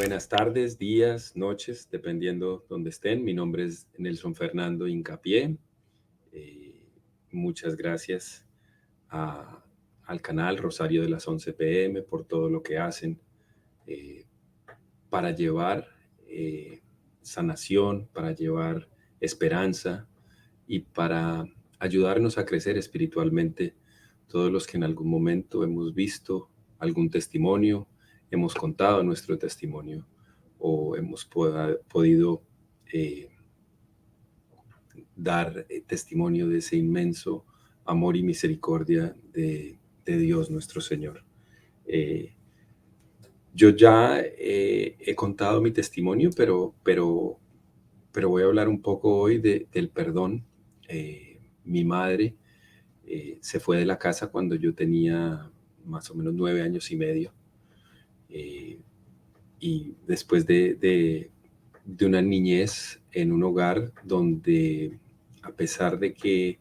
Buenas tardes, días, noches, dependiendo donde estén. Mi nombre es Nelson Fernando Incapié. Eh, Muchas gracias a- al canal Rosario de las 11 p.m. por todo lo que hacen eh, para llevar eh, sanación, para llevar esperanza y para ayudarnos a crecer espiritualmente. Todos los que en algún momento hemos visto algún testimonio, hemos contado nuestro testimonio o hemos podido eh, dar testimonio de ese inmenso amor y misericordia de Dios nuestro Señor. Eh, yo ya he contado mi testimonio, pero voy a hablar un poco hoy del perdón. Mi madre se fue de la casa cuando yo tenía más o menos 9 años y medio. eh, y después de una niñez en un hogar donde, a pesar de que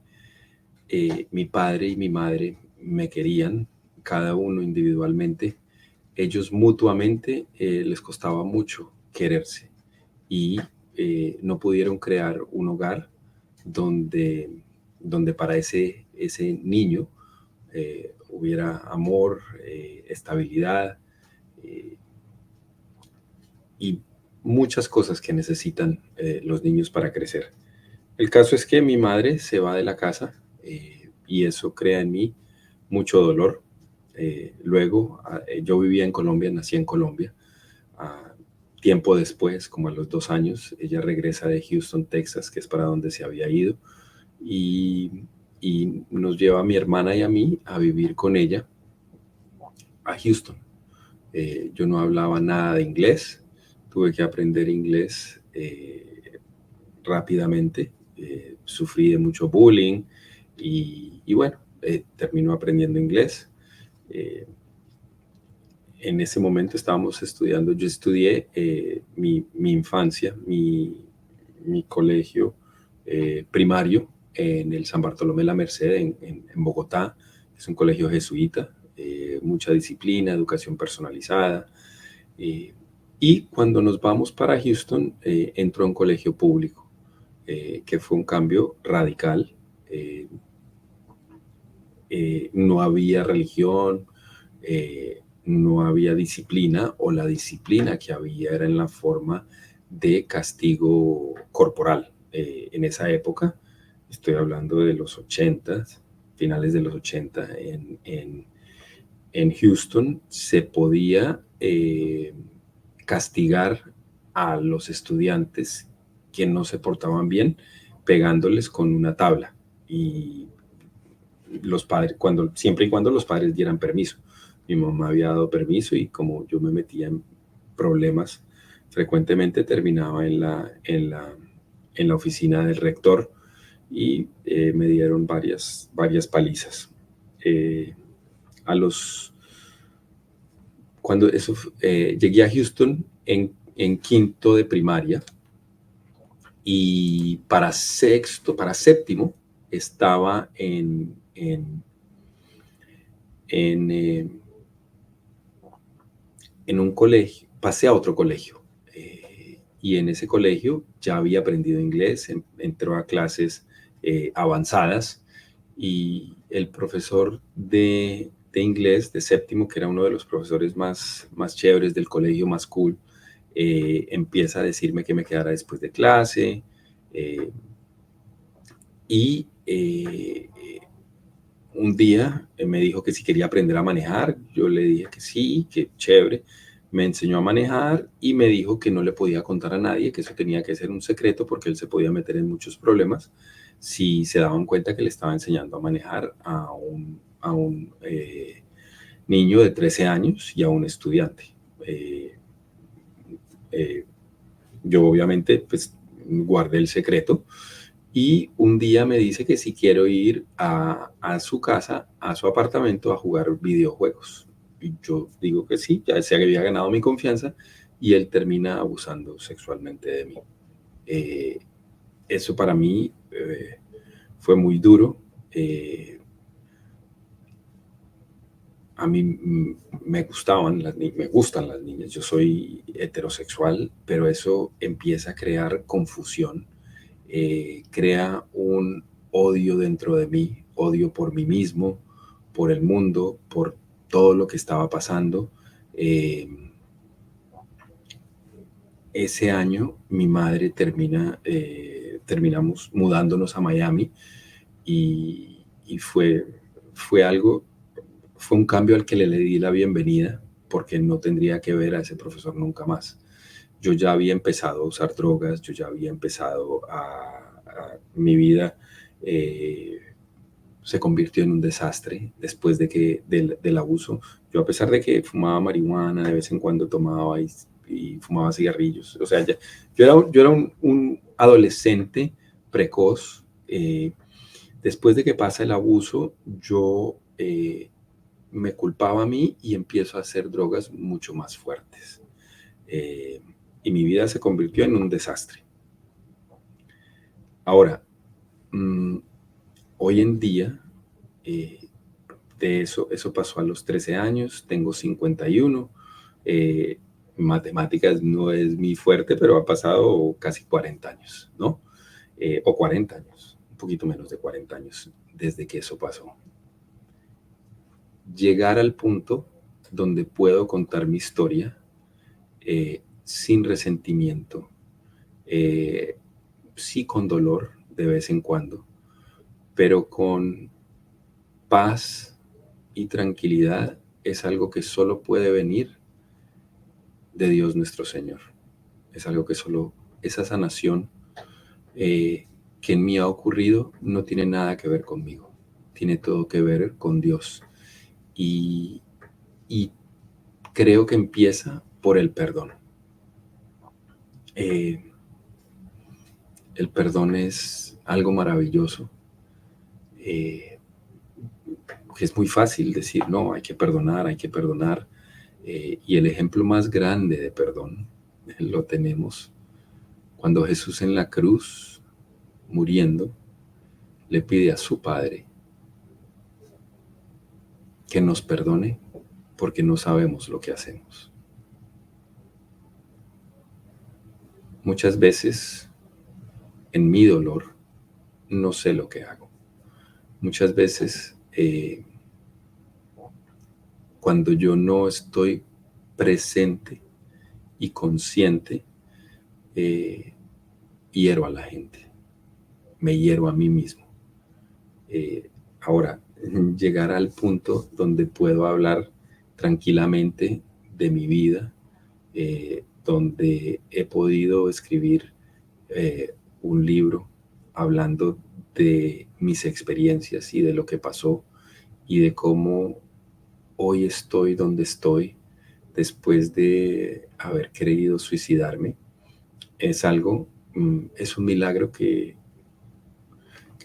mi padre y mi madre me querían, cada uno individualmente, ellos mutuamente les costaba mucho quererse y no pudieron crear un hogar donde, donde para ese niño hubiera amor, estabilidad eh, y muchas cosas que necesitan los niños para crecer. El caso es que mi madre se va de la casa y eso crea en mí mucho dolor. Luego, yo vivía en Colombia, nací en Colombia. Ah, Tiempo después, como a los 2 años, ella regresa de Houston, Texas, que es para donde se había ido, y, y nos lleva a mi hermana y a mí a vivir con ella a Houston. Yo no hablaba nada de inglés, tuve que aprender inglés rápidamente, sufrí de mucho bullying y bueno, terminó aprendiendo inglés. Eh, en ese momento estábamos estudiando, yo estudié mi infancia, mi colegio primario en el San Bartolomé de la Merced en Bogotá. Es un colegio jesuita, mucha disciplina, educación personalizada. eh, y cuando nos vamos para Houston, entró a un colegio público, que fue un cambio radical. Eh, no había religión, no había disciplina, o la disciplina que había era en la forma de castigo corporal. En esa época, estoy hablando de los 80, finales de los 80, en Houston se podía castigar a los estudiantes que no se portaban bien pegándoles con una tabla. Y los padres, siempre y cuando los padres dieran permiso. Mi mamá había dado permiso y como yo me metía en problemas, frecuentemente terminaba en la oficina del rector y me dieron varias palizas. Eh, a los, Cuando eso, llegué a Houston en quinto de primaria y para séptimo estaba en, eh, en un colegio, pasé a otro colegio y en ese colegio ya había aprendido inglés, entró a clases avanzadas y el profesor de inglés de séptimo, que era uno de los profesores más chéveres del colegio, más cool, empieza a decirme que me quedara después de clase eh, y un día me dijo que si quería aprender a manejar. Yo le dije que sí, que chévere. Me enseñó a manejar y me dijo que no le podía contar a nadie, que eso tenía que ser un secreto porque él se podía meter en muchos problemas si se daban cuenta que le estaba enseñando a manejar a un niño de 13 años y a un estudiante. Eh, eh, yo obviamente pues guardé el secreto y un día me dice que si quiero ir a su casa, a su apartamento, a jugar videojuegos. Y yo digo que sí, ya se había ganado mi confianza y él termina abusando sexualmente de mí. Eh, Eso para mí fue muy duro. a mí me gustaban me gustan las niñas. Yo soy heterosexual, pero eso empieza a crear confusión, crea un odio dentro de mí, odio por mí mismo, por el mundo, por todo lo que estaba pasando. Eh, Ese año mi madre terminamos mudándonos a Miami y fue algo, fue un cambio al que le di la bienvenida porque no tendría que ver a ese profesor nunca más. Yo ya había empezado a usar drogas, yo ya había empezado mi vida eh, se convirtió en un desastre después del abuso. Yo, a pesar de que fumaba marihuana, de vez en cuando tomaba y fumaba cigarrillos, o sea, yo era un adolescente precoz. Después de que pasa el abuso, yo me culpaba a mí y empiezo a hacer drogas mucho más fuertes. Eh, y mi vida se convirtió en un desastre. Ahora, mmm, hoy en día, eh, eso pasó a los 13 años, tengo 51. eh, Matemáticas no es mi fuerte, pero ha pasado casi 40 años, ¿no? O 40 años, un poquito menos de 40 años desde que eso pasó. Llegar al punto donde puedo contar mi historia sin resentimiento, eh, sí con dolor de vez en cuando, pero con paz y tranquilidad, es algo que solo puede venir de Dios nuestro Señor. Es algo que solo esa sanación eh, que en mí ha ocurrido no tiene nada que ver conmigo, tiene todo que ver con Dios. Y, y creo que empieza por el perdón. Eh, el perdón es algo maravilloso. Eh, es muy fácil decir, no, hay que perdonar, hay que perdonar. Y el ejemplo más grande de perdón lo tenemos cuando Jesús en la cruz, muriendo, le pide a su Padre que nos perdone porque no sabemos lo que hacemos. Muchas veces en mi dolor no sé lo que hago. Muchas veces cuando yo no estoy presente y consciente, eh, hiero a la gente, me hiero a mí mismo. Ahora, llegar al punto donde puedo hablar tranquilamente de mi vida, donde he podido escribir un libro hablando de mis experiencias y de lo que pasó y de cómo hoy estoy donde estoy después de haber querido suicidarme. Es algo, es un milagro que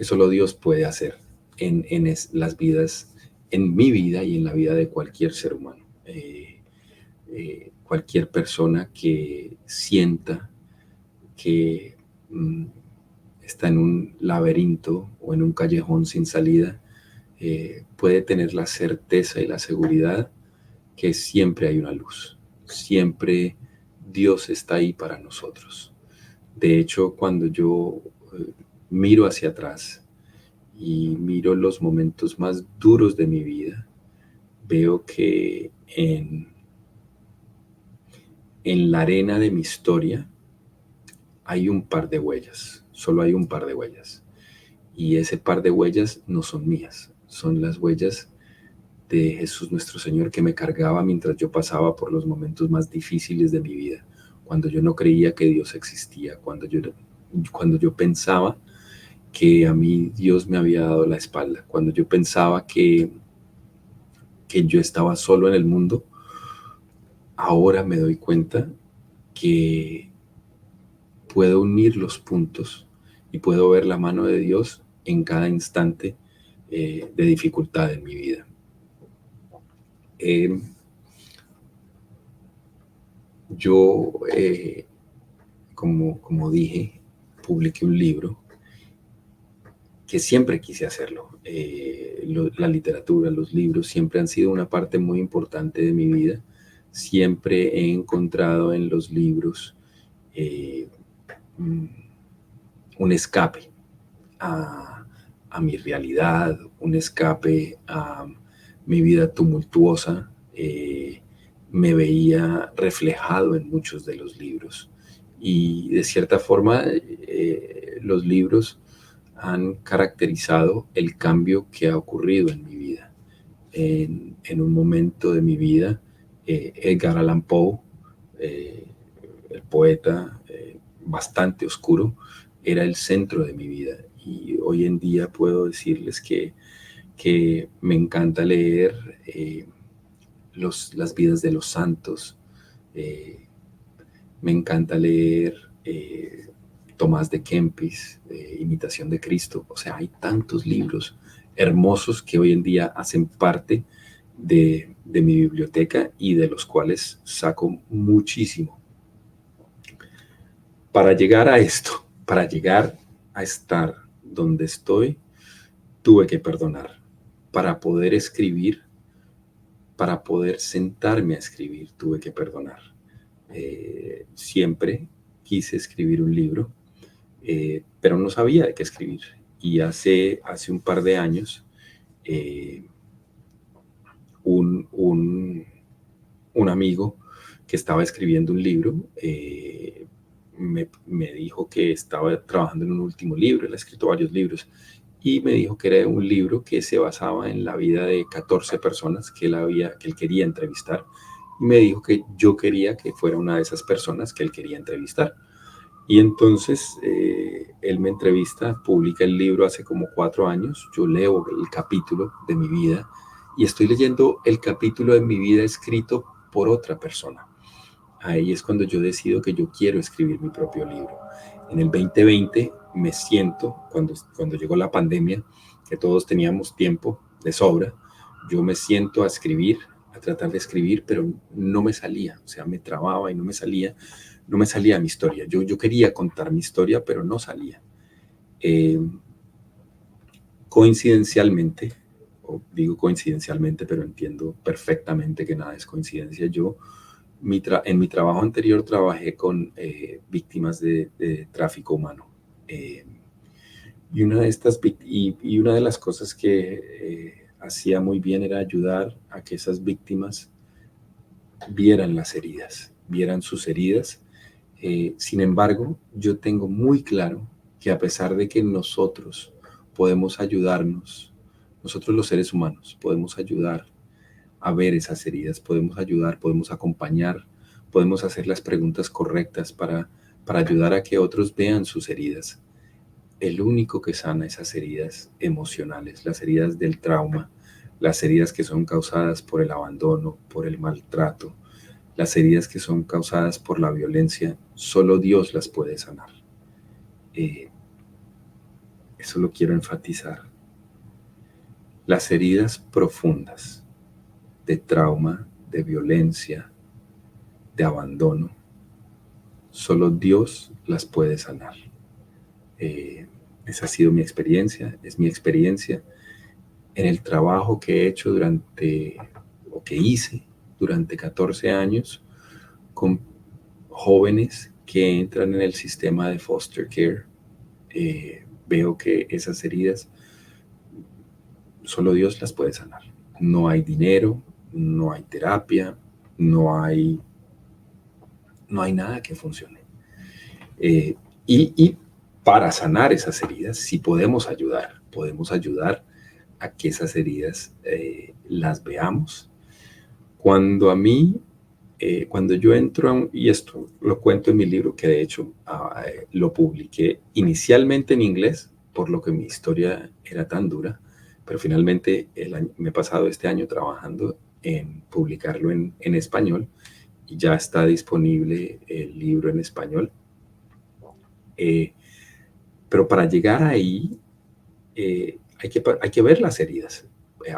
solo Dios puede hacer en las vidas, en mi vida y en la vida de cualquier ser humano. Cualquier persona que sienta que está en un laberinto o en un callejón sin salida, puede tener la certeza y la seguridad que siempre hay una luz, siempre Dios está ahí para nosotros. De hecho, cuando yo miro hacia atrás y miro los momentos más duros de mi vida, veo que en la arena de mi historia hay un par de huellas, solo hay un par de huellas. Y ese par de huellas no son mías, son las huellas de Jesús nuestro Señor que me cargaba mientras yo pasaba por los momentos más difíciles de mi vida, cuando yo no creía que Dios existía, cuando yo pensaba que a mí Dios me había dado la espalda, cuando yo pensaba que yo estaba solo en el mundo. Ahora me doy cuenta que puedo unir los puntos y puedo ver la mano de Dios en cada instante de dificultad en mi vida. Eh, yo, como dije, publiqué un libro que siempre quise hacerlo. La literatura, los libros siempre han sido una parte muy importante de mi vida. Siempre he encontrado en los libros eh, mm, un escape a mi realidad, un escape a mi vida tumultuosa. Me veía reflejado en muchos de los libros. Y de cierta forma, los libros han caracterizado el cambio que ha ocurrido en mi vida. En un momento de mi vida, Edgar Allan Poe, eh, el poeta bastante oscuro, era el centro de mi vida. Y hoy en día puedo decirles que me encanta leer las vidas de los santos, eh, me encanta leer Tomás de Kempis, Imitación de Cristo. O sea, hay tantos libros hermosos que hoy en día hacen parte de mi biblioteca y de los cuales saco muchísimo. Para llegar a esto, para llegar a estar donde estoy, tuve que perdonar. Para poder escribir, para poder sentarme a escribir, tuve que perdonar. Siempre quise escribir un libro, pero no sabía de qué escribir. Y hace un par de años, eh, un, un, un, amigo que estaba escribiendo un libro me dijo que estaba trabajando en un último libro. Él ha escrito varios libros y me dijo que era un libro que se basaba en la vida de 14 personas que él quería entrevistar. Y me dijo que yo quería que fuera una de esas personas que él quería entrevistar. Y entonces él me entrevista, publica el libro hace como 4 años, yo leo el capítulo de mi vida y estoy leyendo el capítulo de mi vida escrito por otra persona. Ahí es cuando yo decido que yo quiero escribir mi propio libro. En el 2020 me siento, cuando llegó la pandemia, que todos teníamos tiempo de sobra, yo me siento a escribir, a tratar de escribir, pero no me salía, o sea, me trababa y no me salía mi historia. Yo quería contar mi historia, pero no salía. Eh, Coincidencialmente, o digo coincidencialmente, pero entiendo perfectamente que nada es coincidencia, en mi trabajo anterior trabajé con víctimas de tráfico humano. Eh, y una de las cosas que hacía muy bien era ayudar a que esas víctimas vieran las heridas, vieran sus heridas. Sin embargo, yo tengo muy claro que a pesar de que nosotros podemos ayudarnos, nosotros los seres humanos podemos ayudar a ver esas heridas, podemos ayudar, podemos acompañar, podemos hacer las preguntas correctas para ayudar a que otros vean sus heridas. El único que sana esas heridas emocionales, las heridas del trauma, las heridas que son causadas por el abandono, por el maltrato, las heridas que son causadas por la violencia, solo Dios las puede sanar. Eh, Eso lo quiero enfatizar. Las heridas profundas de trauma, de violencia, de abandono, solo Dios las puede sanar. Esa ha sido mi experiencia, es mi experiencia en el trabajo que he hecho o que hice durante 14 años con jóvenes que entran en el sistema de foster care. Veo que esas heridas solo Dios las puede sanar. No hay dinero, no hay terapia, no hay nada que funcione. Eh, y para sanar esas heridas, sí podemos ayudar a que esas heridas las veamos. Cuando yo entro, y esto lo cuento en mi libro, que de hecho lo publiqué inicialmente en inglés, por lo que mi historia era tan dura, pero finalmente me he pasado este año trabajando en publicarlo en español y ya está disponible el libro en español. Pero para llegar ahí hay que ver las heridas,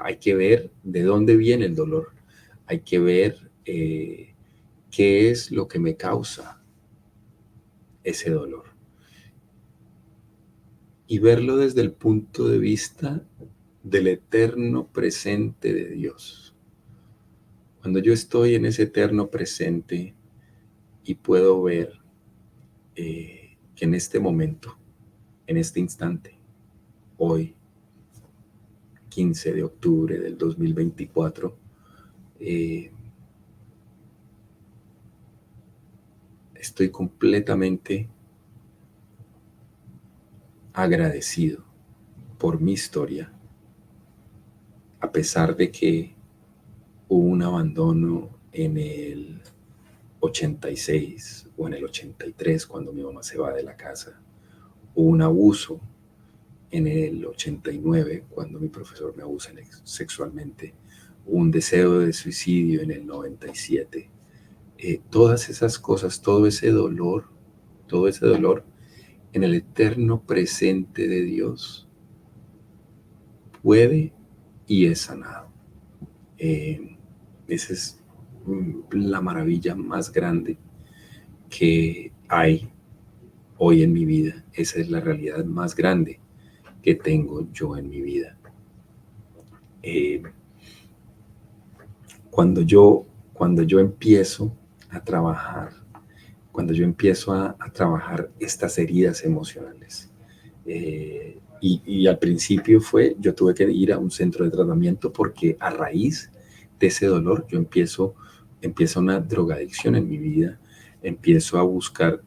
hay que ver de dónde viene el dolor, hay que ver qué es lo que me causa ese dolor. y verlo desde el punto de vista del eterno presente de Dios. Cuando yo estoy en ese eterno presente y puedo ver que en este momento, en este instante, hoy, 15 de octubre del 2024, estoy completamente agradecido por mi historia, a pesar de que hubo un abandono en el 86 o en el 83 cuando mi mamá se va de la casa, hubo un abuso en el 89 cuando mi profesor me abusa sexualmente, hubo un deseo de suicidio en el 97. Todas esas cosas, todo ese dolor en el eterno presente de Dios puede y es sanado. Esa es la maravilla más grande que hay hoy en mi vida. Esa es la realidad más grande que tengo yo en mi vida. Cuando yo empiezo a trabajar, cuando yo empiezo a trabajar estas heridas emocionales, y al principio yo tuve que ir a un centro de tratamiento porque a raíz de ese dolor empieza una drogadicción en mi vida, empiezo a buscar,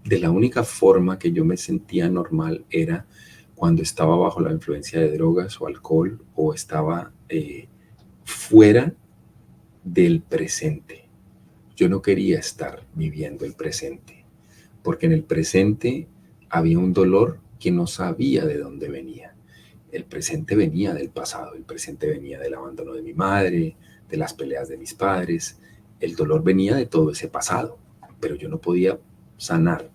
de la única forma que yo me sentía normal era cuando estaba bajo la influencia de drogas o alcohol o estaba fuera del presente. Yo no quería estar viviendo el presente, porque en el presente había un dolor que no sabía de dónde venía. El presente venía del pasado, el presente venía del abandono de mi madre, de las peleas de mis padres. El dolor venía de todo ese pasado, pero yo no podía sanar.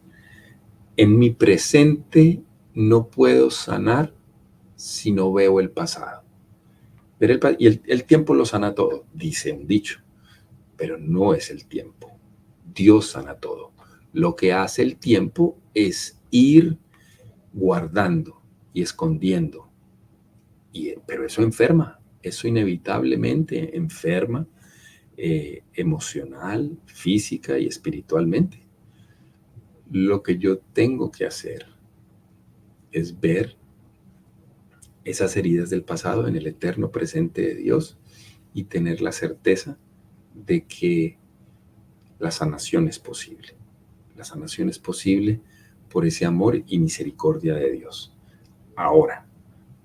En mi presente no puedo sanar si no veo el pasado. Y el tiempo lo sana todo, dice un dicho, pero no es el tiempo. Dios sana todo. Lo que hace el tiempo es ir guardando y escondiendo. Pero eso enferma, eso inevitablemente enferma emocional, física y espiritualmente. Lo que yo tengo que hacer es ver esas heridas del pasado en el eterno presente de Dios y tener la certeza de que la sanación es posible. La sanación es posible por ese amor y misericordia de Dios. Ahora,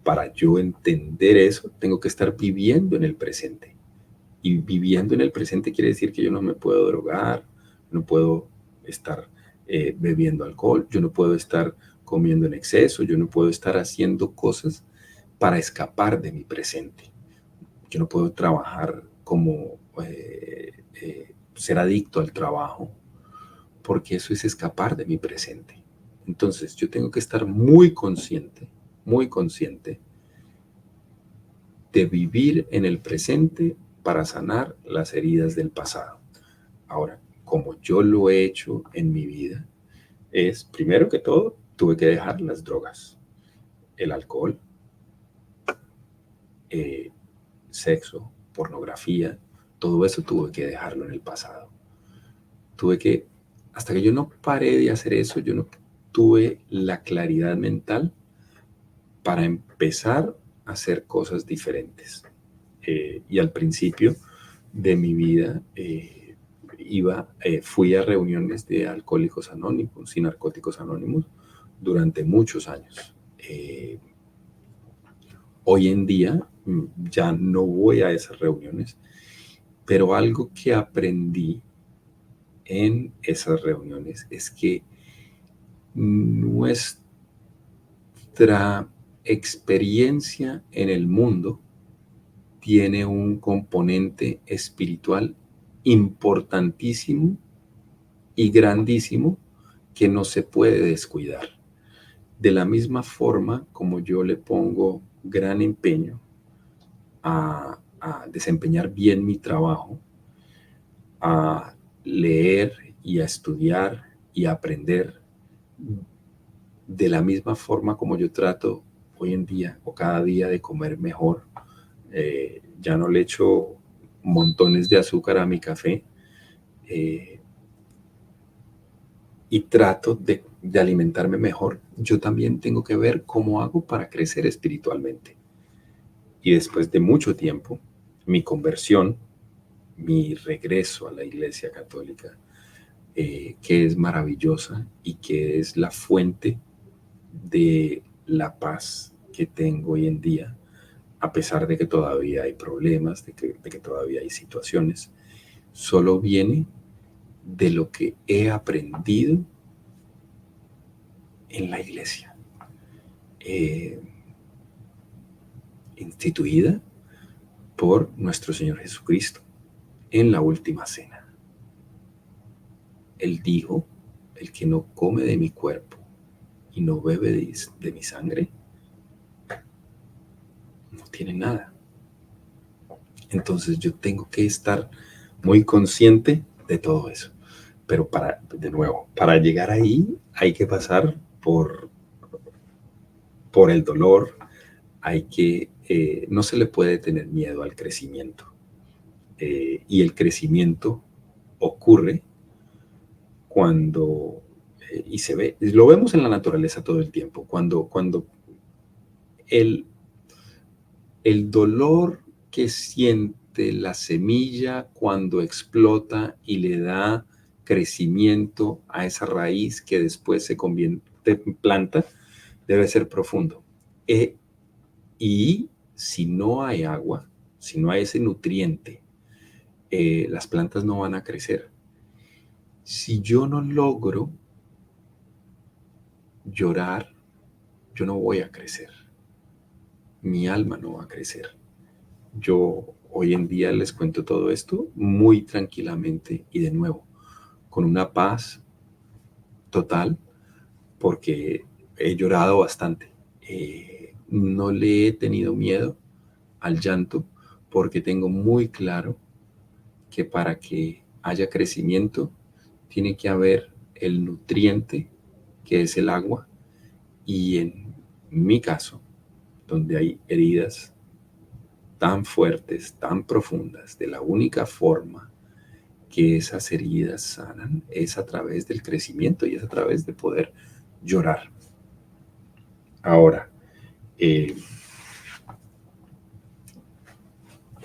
para yo entender eso, tengo que estar viviendo en el presente. Y viviendo en el presente quiere decir que yo no me puedo drogar, no puedo estar bebiendo alcohol, yo no puedo estar comiendo en exceso, yo no puedo estar haciendo cosas para escapar de mi presente. Yo no puedo trabajar como ser adicto al trabajo, porque eso es escapar de mi presente. Entonces yo tengo que estar muy consciente de vivir en el presente para sanar las heridas del pasado. Ahora, como yo lo he hecho en mi vida, es, primero que todo, tuve que dejar las drogas, el alcohol, sexo, pornografía, todo eso tuve que dejarlo en el pasado. Hasta que yo no paré de hacer eso, yo no tuve la claridad mental para empezar a hacer cosas diferentes. Y al principio de mi vida fui a reuniones de alcohólicos anónimos y narcóticos anónimos durante muchos años. Hoy en día ya no voy a esas reuniones, pero algo que aprendí en esas reuniones es que nuestra experiencia en el mundo tiene un componente espiritual importantísimo y grandísimo que no se puede descuidar. De la misma forma como yo le pongo gran empeño a desempeñar bien mi trabajo, a leer y a estudiar y a aprender de la misma forma como yo trato hoy en día o cada día de comer mejor, ya no le echo montones de azúcar a mi café, eh, y trato de alimentarme mejor, yo también tengo que ver cómo hago para crecer espiritualmente. Y después de mucho tiempo, mi conversión, mi regreso a la Iglesia Católica, que es maravillosa y que es la fuente de la paz que tengo hoy en día, a pesar de que todavía hay problemas, de que todavía hay situaciones, solo viene de lo que he aprendido en la Iglesia, eh, instituida por nuestro Señor Jesucristo en la última cena. Él dijo: el que no come de mi cuerpo y no bebe de mi sangre, no tiene nada. Entonces yo tengo que estar muy consciente de todo eso. Pero de nuevo, para llegar ahí hay que pasar por el dolor, no se le puede tener miedo al crecimiento. Y el crecimiento ocurre cuando, y se ve, lo vemos en la naturaleza todo el tiempo, cuando el, el dolor que siente la semilla cuando explota y le da crecimiento a esa raíz que después se convierte en planta, debe ser profundo. Y si no hay agua, si no hay ese nutriente, las plantas no van a crecer. Si yo no logro llorar, yo no voy a crecer. Mi alma no va a crecer. Yo hoy en día les cuento todo esto muy tranquilamente y de nuevo, con una paz total, porque he llorado bastante. No le he tenido miedo al llanto porque tengo muy claro que para que haya crecimiento tiene que haber el nutriente que es el agua, y en mi caso, donde hay heridas tan fuertes, tan profundas, de la única forma que esas heridas sanan es a través del crecimiento y es a través de poder llorar. Ahora, eh,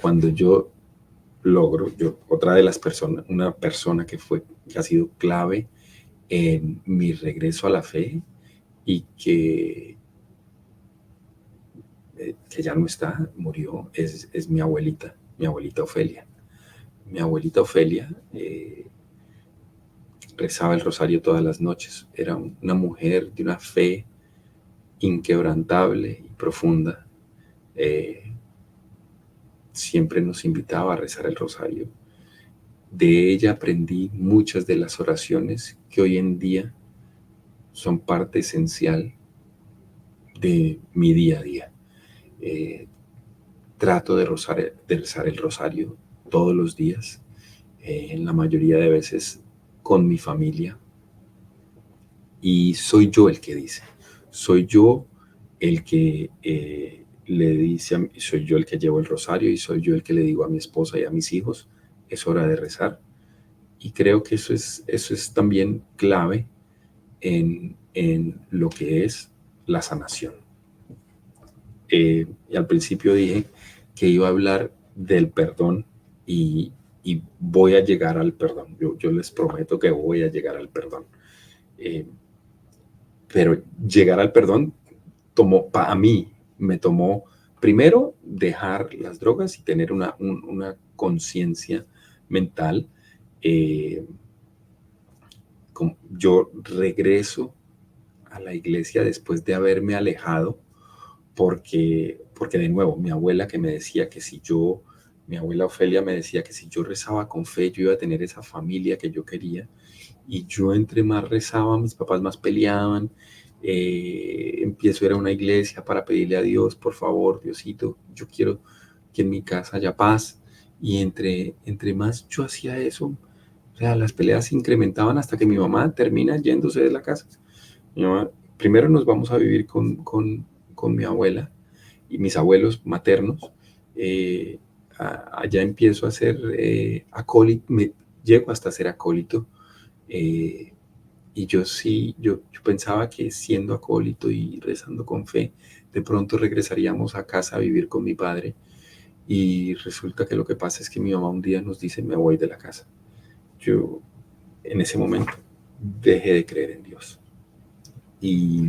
cuando yo otra de las personas, una persona que ha sido clave en mi regreso a la fe y que ya no está, murió, es mi abuelita Ofelia. Mi abuelita Ofelia rezaba el rosario todas las noches. Era una mujer de una fe inquebrantable y profunda. Siempre nos invitaba a rezar el rosario. De ella aprendí muchas de las oraciones que hoy en día son parte esencial de mi día a día. Trato de rezar el rosario todos los días, en la mayoría de veces con mi familia, y soy yo el que dice, soy yo el que le dice, soy yo el que llevo el rosario y soy yo el que le digo a mi esposa y a mis hijos: es hora de rezar. Y creo que eso es también clave en lo que es la sanación. Y al principio dije que iba a hablar del perdón, y voy a llegar al perdón. Yo les prometo que voy a llegar al perdón. Pero llegar al perdón a mí me tomó primero dejar las drogas y tener una conciencia mental. Yo regreso a la iglesia después de haberme alejado porque de nuevo, mi abuela Ofelia me decía que si yo rezaba con fe, yo iba a tener esa familia que yo quería. Y yo entre más rezaba, mis papás más peleaban. Empiezo a ir a una iglesia para pedirle a Dios: por favor, Diosito, yo quiero que en mi casa haya paz. Y entre más yo hacía eso, o sea, las peleas se incrementaban hasta que mi mamá termina yéndose de la casa. Mi mamá primero nos vamos a vivir con mi abuela y mis abuelos maternos. Eh, Allá empiezo a ser acólito, llego hasta ser acólito. eh, y yo sí, yo pensaba que siendo acólito y rezando con fe, de pronto regresaríamos a casa a vivir con mi padre. Y resulta que lo que pasa es que mi mamá un día nos dice, me voy de la casa. Yo en ese momento dejé de creer en Dios. Y,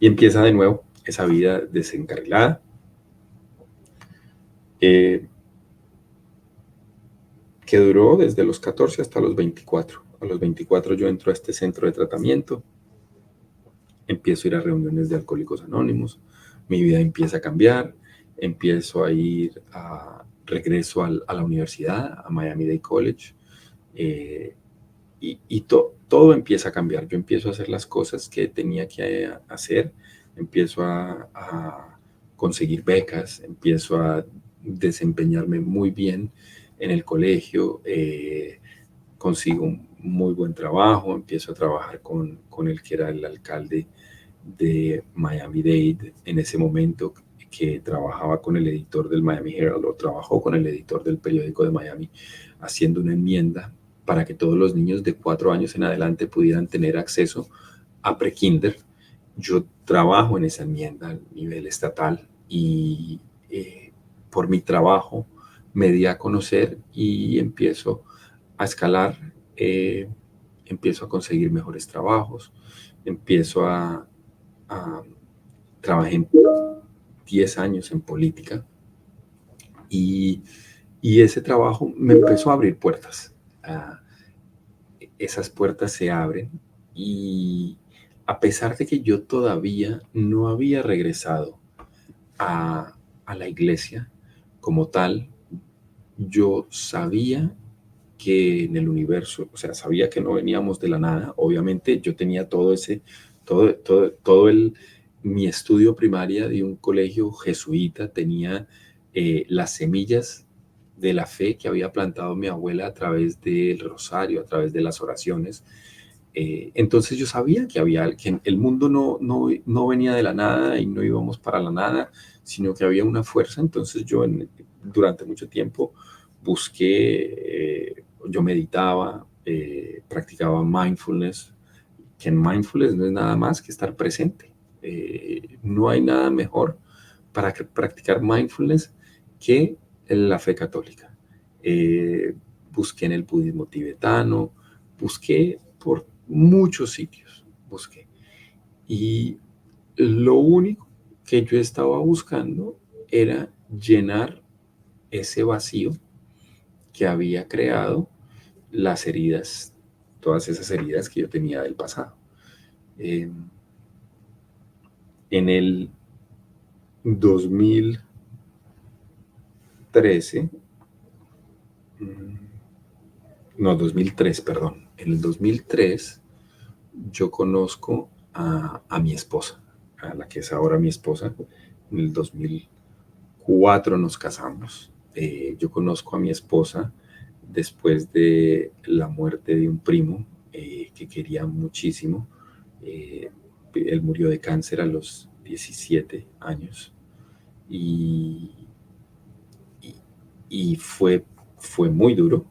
y empieza de nuevo esa vida desencarrilada. Eh, que duró desde los 14 hasta los 24. A los 24 yo entro a este centro de tratamiento, empiezo a ir a reuniones de Alcohólicos Anónimos, mi vida empieza a cambiar, empiezo a ir regreso a la universidad, a Miami-Dade College, eh, todo empieza a cambiar. Yo empiezo a hacer las cosas que tenía que hacer, empiezo a conseguir becas, empiezo a desempeñarme muy bien en el colegio, consigo un muy buen trabajo, empiezo a trabajar con el que era el alcalde de Miami-Dade en ese momento, que trabajaba con el editor del Miami Herald, o trabajó con el editor del periódico de Miami, haciendo una enmienda para que todos los niños de 4 años en adelante pudieran tener acceso a prekinder. Yo trabajo en esa enmienda a nivel estatal y por mi trabajo me di a conocer y empiezo a escalar, empiezo a conseguir mejores trabajos, empiezo a trabajé 10 años en política y, y ese trabajo me empezó a abrir puertas. Esas puertas se abren y a pesar de que yo todavía no había regresado a, a la iglesia como tal, yo sabía que en el universo, o sea, sabía que no veníamos de la nada. Obviamente yo tenía todo mi estudio primaria de un colegio jesuita, tenía las semillas de la fe que había plantado mi abuela a través del rosario, a través de las oraciones. Entonces yo sabía que el mundo no venía de la nada y no íbamos para la nada, sino que había una fuerza. Entonces yo durante mucho tiempo yo meditaba, practicaba mindfulness, que en mindfulness no es nada más que estar presente. No hay nada mejor para practicar mindfulness que la fe católica. Eh, Busqué en el budismo tibetano, busqué por muchos sitios, busqué. Y lo único que yo estaba buscando era llenar ese vacío que había creado las heridas, todas esas heridas que yo tenía del pasado. Eh, en el 2013, no, 2003, perdón, en el 2003 yo conozco a mi esposa, a la que es ahora mi esposa. En el 2004 nos casamos. Yo conozco a mi esposa después de la muerte de un primo que quería muchísimo. Eh, Él murió de cáncer a los 17 años y, y, y fue muy duro,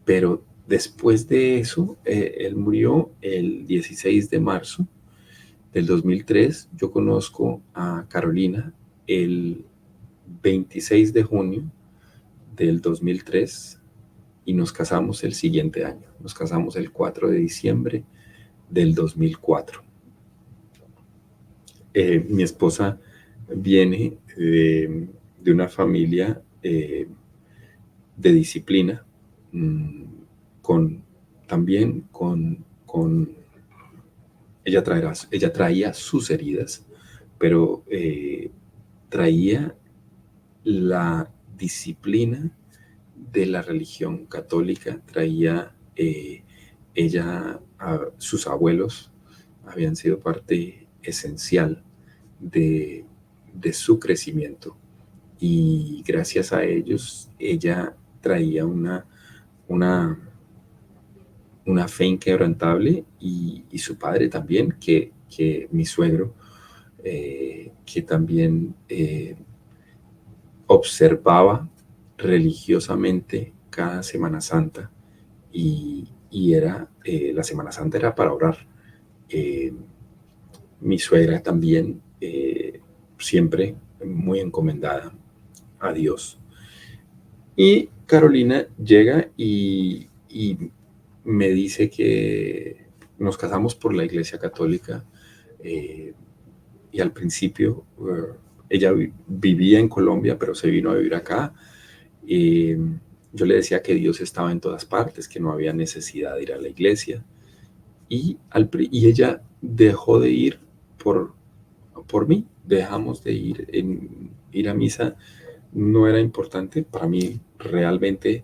pero después de eso, él murió el 16 de marzo del 2003. Yo conozco a Carolina el 26 de junio del 2003 y nos casamos el siguiente año. Nos casamos el 4 de diciembre del 2004. Mi esposa viene de una familia de disciplina, mmm, con, también con ella traía sus heridas, pero traía la disciplina de la religión católica, traía sus abuelos habían sido parte esencial de, de su crecimiento y gracias a ellos ella traía una una fe inquebrantable y su padre también, que mi suegro, que también observaba religiosamente cada Semana Santa y la Semana Santa era para orar. Eh, Mi suegra también, siempre muy encomendada a Dios. Y Carolina llega y me dice que nos casamos por la Iglesia Católica, eh, y al principio ella vivía en Colombia, pero se vino a vivir acá. Y yo le decía que Dios estaba en todas partes, que no había necesidad de ir a la iglesia. Y ella dejó de ir por, por mí. Dejamos de ir a misa. No era importante para mí realmente.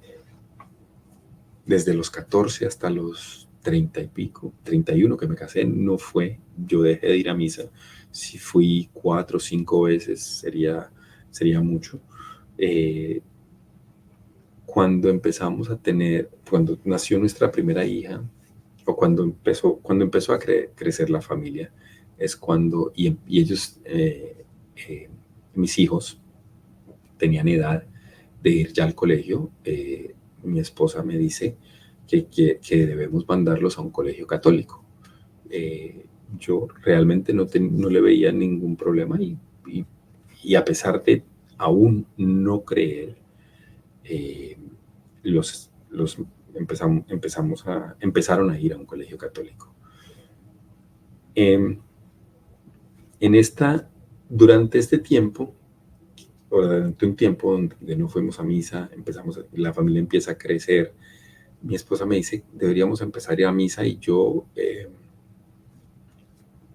Desde los 14 hasta los 30 y pico, 31 que me casé, no fue. Yo dejé de ir a misa. Si fui 4 o 5 veces, sería mucho. Eh, cuando nació nuestra primera hija, o cuando empezó a crecer la familia, es cuando, y ellos, mis hijos, tenían edad de ir ya al colegio. Mi esposa me dice que debemos mandarlos a un colegio católico. Yo realmente no le veía ningún problema y, y a pesar de aún no creer, eh, los empezaron a ir a un colegio católico. Eh, en esta, durante este tiempo, o durante un tiempo donde no fuimos a misa, la familia empieza a crecer. Mi esposa me dice, deberíamos empezar a ir a misa y yo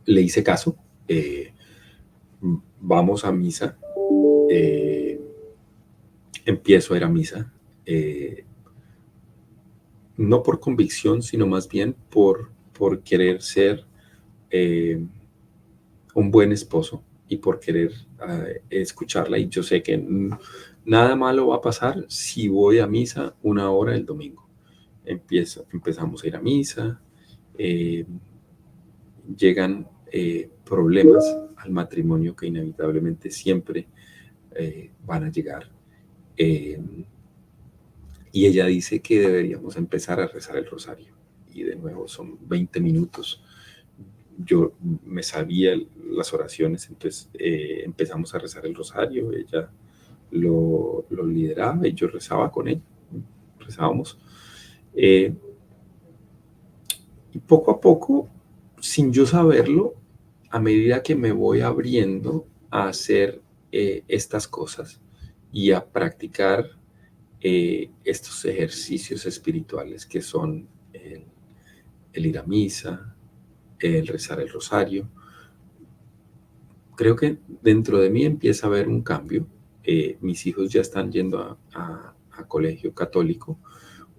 le hice caso. eh, Vamos a misa, eh, empiezo a ir a misa, eh, no por convicción, sino más bien por querer ser eh, un buen esposo y por querer escucharla. Y yo sé que nada malo va a pasar si voy a misa 1 hora el domingo. Empezamos a ir a misa, eh, llegan problemas al matrimonio que inevitablemente siempre van a llegar. Eh, y ella dice que deberíamos empezar a rezar el rosario. Y de nuevo son 20 minutos. Yo me sabía las oraciones, entonces empezamos a rezar el rosario. Ella lo lideraba y yo rezaba con ella. Rezábamos. Eh, y poco a poco, sin yo saberlo, a medida que me voy abriendo a hacer estas cosas y a practicar estos ejercicios espirituales que son el ir a misa, el rezar el rosario, creo que dentro de mí empieza a haber un cambio. Mis hijos ya están yendo a colegio católico.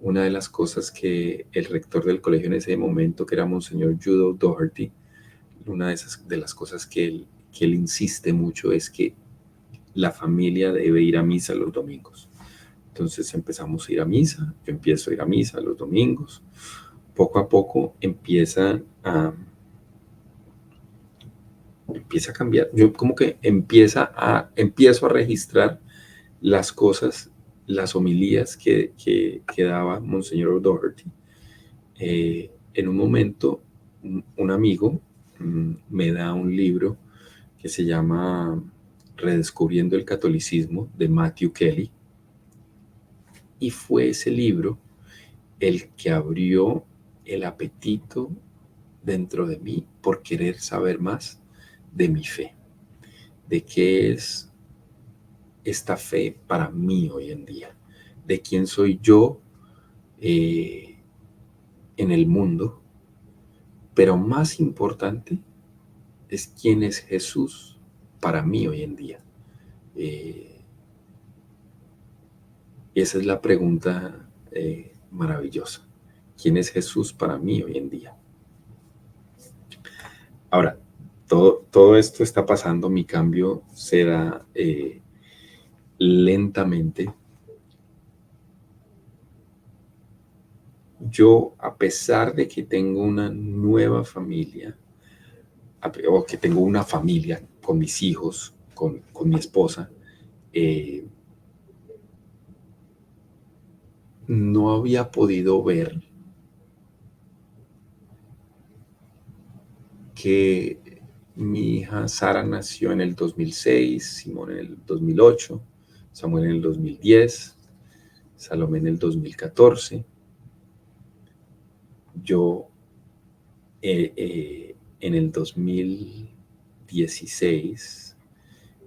Una de las cosas que el rector del colegio en ese momento, que era Monseñor Judo Doherty, una de las cosas que él insiste mucho es que la familia debe ir a misa los domingos. Entonces empezamos a ir a misa, yo empiezo a ir a misa los domingos. Poco a poco empieza a cambiar. Yo como que empiezo a registrar las cosas, las homilías que daba Monseñor Doherty. En un momento, un amigo me da un libro que se llama Redescubriendo el Catolicismo, de Matthew Kelly, y fue ese libro el que abrió el apetito dentro de mí por querer saber más de mi fe, de qué es esta fe para mí hoy en día, de quién soy yo en el mundo, pero más importante es quién es Jesús para mí hoy en día. Esa es la pregunta maravillosa. ¿Quién es Jesús para mí hoy en día? Ahora, todo esto está pasando, mi cambio se da lentamente. yo, a pesar de que tengo una nueva familia, o que tengo una familia con mis hijos, con mi esposa, eh, no había podido ver que mi hija Sara nació en el 2006, Simón en el 2008, Samuel en el 2010, Salomé en el 2014. Yo en el 2016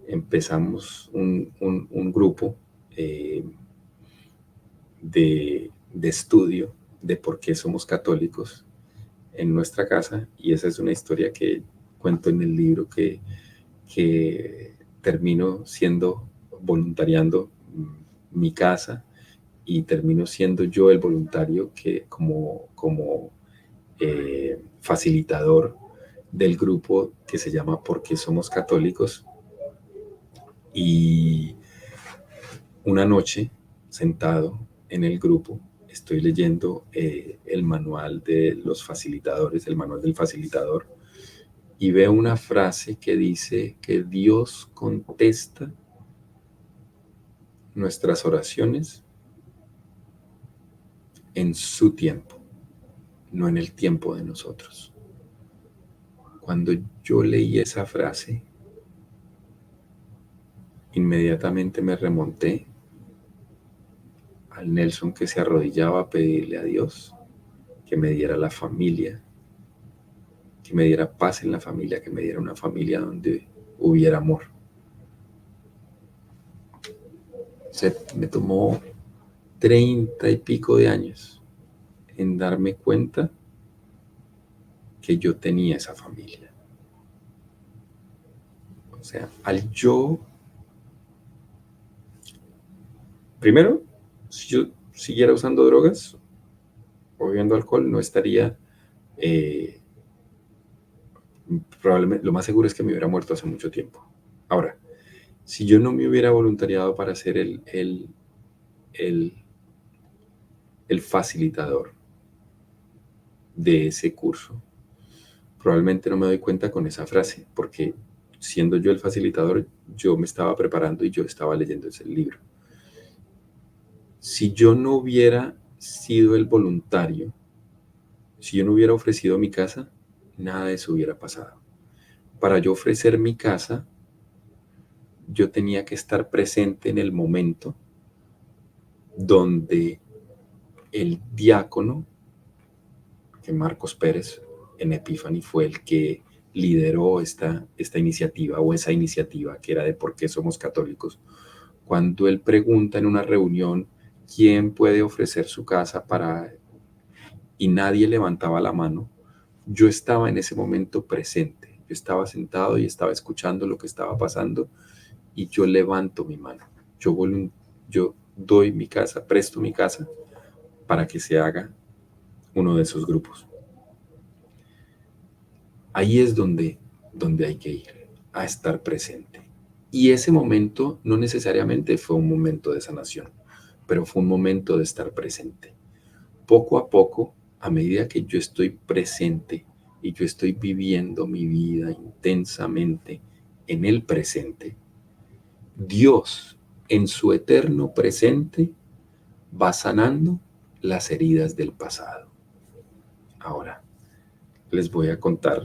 empezamos un grupo eh, de estudio de por qué somos católicos en nuestra casa, y esa es una historia que cuento en el libro, que termino siendo voluntariando mi casa, y termino siendo yo el voluntario que como facilitador del grupo que se llama ¿Por qué somos católicos? Y una noche, sentado en el grupo, estoy leyendo el manual de los facilitadores, el manual del facilitador, y veo una frase que dice que Dios contesta nuestras oraciones en su tiempo, no en el tiempo de nosotros. Cuando yo leí esa frase, inmediatamente me remonté al Nelson que se arrodillaba a pedirle a Dios que me diera la familia, que me diera paz en la familia, que me diera una familia donde hubiera amor. Me tomó 30 y pico de años en darme cuenta que yo tenía esa familia. O sea, al yo, primero, si yo siguiera usando drogas o bebiendo alcohol, no estaría, eh, probablemente, lo más seguro es que me hubiera muerto hace mucho tiempo. Ahora, si yo no me hubiera voluntariado para ser el, el facilitador de ese curso, probablemente no me doy cuenta con esa frase, porque siendo yo el facilitador, yo me estaba preparando y yo estaba leyendo ese libro. Si yo no hubiera sido el voluntario, si yo no hubiera ofrecido mi casa, nada de eso hubiera pasado. Para yo ofrecer mi casa, yo tenía que estar presente en el momento donde el diácono, que Marcos Pérez en Epiphany fue el que lideró esta iniciativa, o esa iniciativa que era de por qué somos católicos, cuando él pregunta en una reunión quién puede ofrecer su casa para, y nadie levantaba la mano, yo estaba en ese momento presente, yo estaba sentado y estaba escuchando lo que estaba pasando, y yo levanto mi mano, yo doy mi casa, presto mi casa para que se haga uno de esos grupos. Ahí es donde hay que ir, a estar presente. Y ese momento no necesariamente fue un momento de sanación, pero fue un momento de estar presente. Poco a poco, a medida que yo estoy presente y yo estoy viviendo mi vida intensamente en el presente, Dios en su eterno presente va sanando las heridas del pasado. Ahora, les voy a contar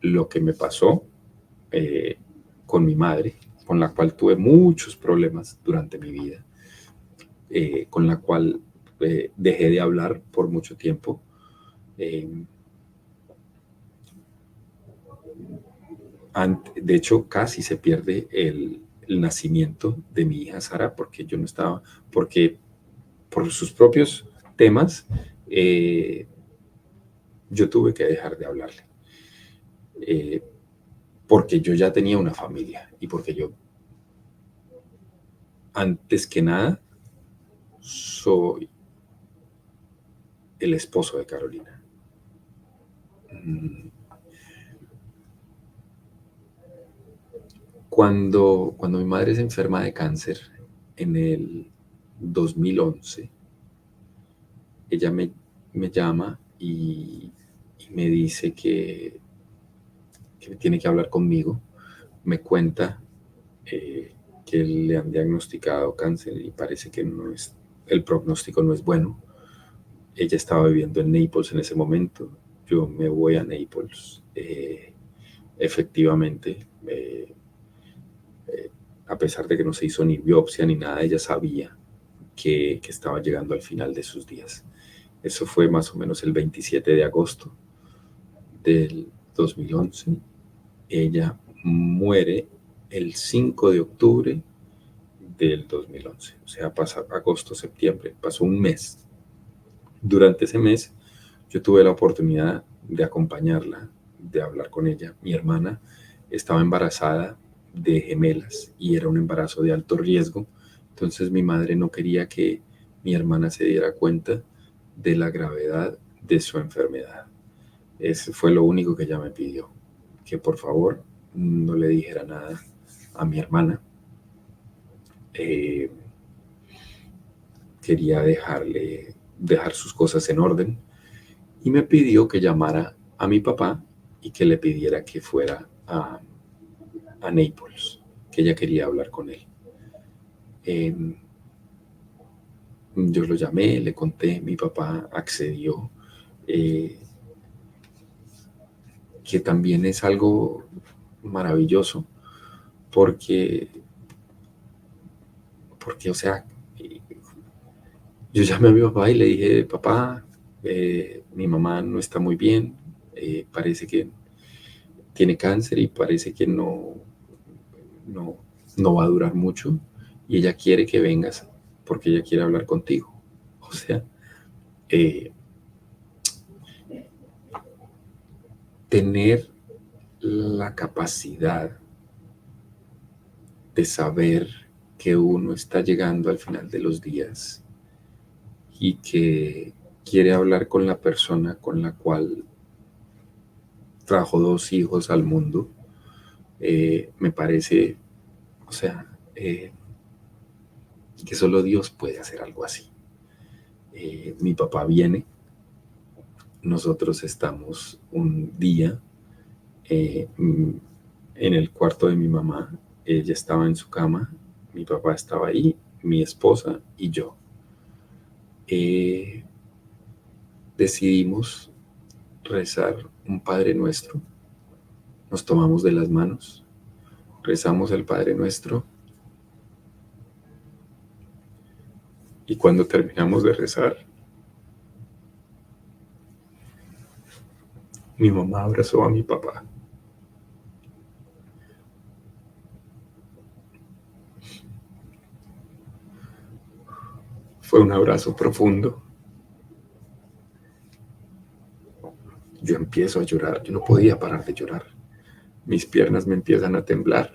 lo que me pasó eh, con mi madre, con la cual tuve muchos problemas durante mi vida, con la cual dejé de hablar por mucho tiempo. De hecho, casi se pierde el nacimiento de mi hija Sara, porque yo no estaba, porque por sus propios temas, yo tuve que dejar de hablarle. Porque yo ya tenía una familia y porque yo, antes que nada, soy el esposo de Carolina. Cuando mi madre se enferma de cáncer en el 2011, ella me llama y me dice que tiene que hablar conmigo. Me cuenta que le han diagnosticado cáncer y parece que el pronóstico no es bueno. Ella estaba viviendo en Naples en ese momento. Yo me voy a Naples. Efectivamente, a pesar de que no se hizo ni biopsia ni nada, ella sabía que estaba llegando al final de sus días. Eso fue más o menos el 27 de agosto del 2011. Ella muere el 5 de octubre del 2011. O sea, pasa agosto, septiembre, pasó un mes. Durante ese mes yo tuve la oportunidad de acompañarla, de hablar con ella. Mi hermana estaba embarazada de gemelas y era un embarazo de alto riesgo. Entonces mi madre no quería que mi hermana se diera cuenta de la gravedad de su enfermedad. Ese fue lo único que ella me pidió, que por favor no le dijera nada a mi hermana. Eh, Quería dejar sus cosas en orden y me pidió que llamara a mi papá y que le pidiera que fuera a Naples, que ella quería hablar con él. Eh, yo lo llamé, le conté, mi papá accedió, eh, que también es algo maravilloso porque, o sea, yo llamé a mi papá y le dije, papá, mi mamá no está muy bien, parece que tiene cáncer y parece que no, no va a durar mucho y ella quiere que vengas porque ella quiere hablar contigo. O sea, eh, tener la capacidad de saber que uno está llegando al final de los días y que quiere hablar con la persona con la cual trajo 2 hijos al mundo, me parece, o sea, que solo Dios puede hacer algo así. Mi papá viene, nosotros estamos un día en el cuarto de mi mamá, ella estaba en su cama, mi papá estaba ahí, mi esposa y yo. Eh, Decidimos rezar un Padre Nuestro, nos tomamos de las manos, rezamos el Padre Nuestro y cuando terminamos de rezar, mi mamá abrazó a mi papá. Fue un abrazo profundo. Yo empiezo a llorar, yo no podía parar de llorar. Mis piernas me empiezan a temblar.